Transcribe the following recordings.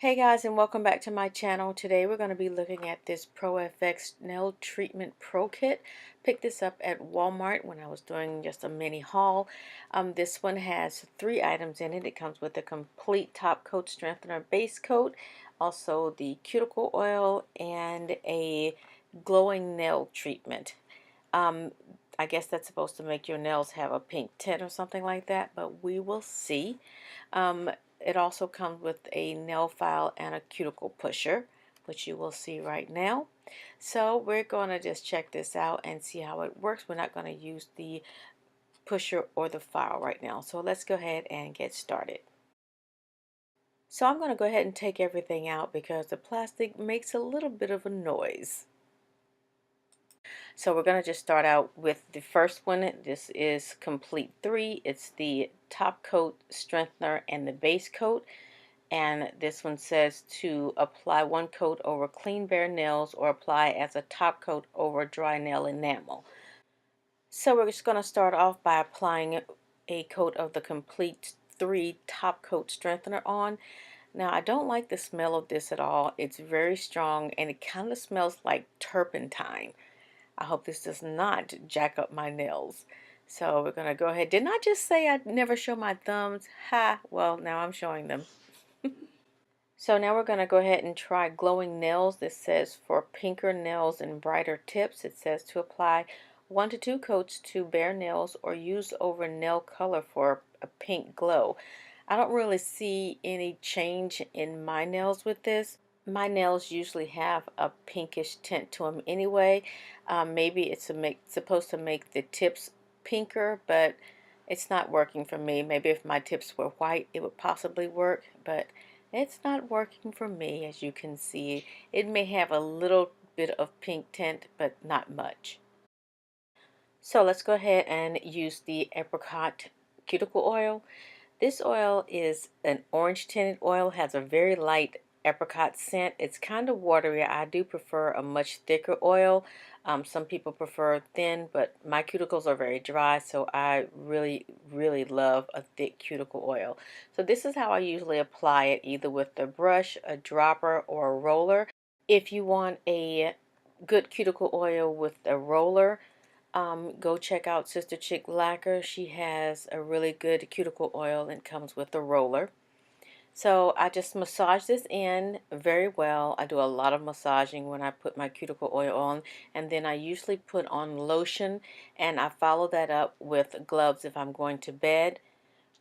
Hey guys, and welcome back to my channel. Today we're going to be looking at this Pro FX Nail Treatment Pro Kit. Picked this up at Walmart when I was doing just a mini haul. This one has 3 items in it. It comes with a complete top coat strengthener base coat, also the cuticle oil, and a glowing nail treatment. I guess that's supposed to make your nails have a pink tint or something like that, but we will see. It also comes with a nail file and a cuticle pusher, which you will see right now. So we're going to just check this out and see how it works. We're not going to use the pusher or the file right now. So let's go ahead and get started. So I'm going to go ahead and take everything out because the plastic makes a little bit of a noise. So we're going to just start out with the first one. This is Complete 3. It's the top coat strengthener and the base coat. And this one says to apply one coat over clean bare nails or apply as a top coat over dry nail enamel. So we're just going to start off by applying a coat of the Complete 3 top coat strengthener on. Now I don't like the smell of this at all. It's very strong and it kind of smells like turpentine. I hope this does not jack up my nails. So we're going to go ahead. Didn't I just say I'd never show my thumbs? Ha! Well, now I'm showing them. So now we're going to go ahead and try glowing nails. This says for pinker nails and brighter tips. It says to apply 1 to 2 coats to bare nails or use over nail color for a pink glow. I don't really see any change in my nails with this. My nails usually have a pinkish tint to them anyway. Maybe it's supposed to make the tips pinker, but it's not working for me. Maybe if my tips were white, it would possibly work, but it's not working for me. As you can see, it may have a little bit of pink tint, but not much. So let's go ahead and use the apricot cuticle oil. This oil is an orange tinted oil, has a very light apricot scent. It's kind of watery. I do prefer a much thicker oil. Some people prefer thin, but my cuticles are very dry, so I really love a thick cuticle oil. So this is how I usually apply it, either with a brush, a dropper, or a roller. If you want a good cuticle oil with a roller, go check out Sister Chick Lacquer. She has a really good cuticle oil and comes with a roller. So I just massage this in very well. I do a lot of massaging when I put my cuticle oil on, and then I usually put on lotion, and I follow that up with gloves if I'm going to bed,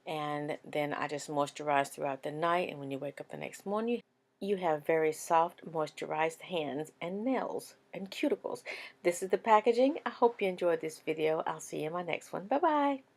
and then I just moisturize throughout the night, and when you wake up the next morning, you have very soft, moisturized hands and nails and cuticles. This is the packaging. I hope you enjoyed this video. I'll see you in my next one. Bye-bye.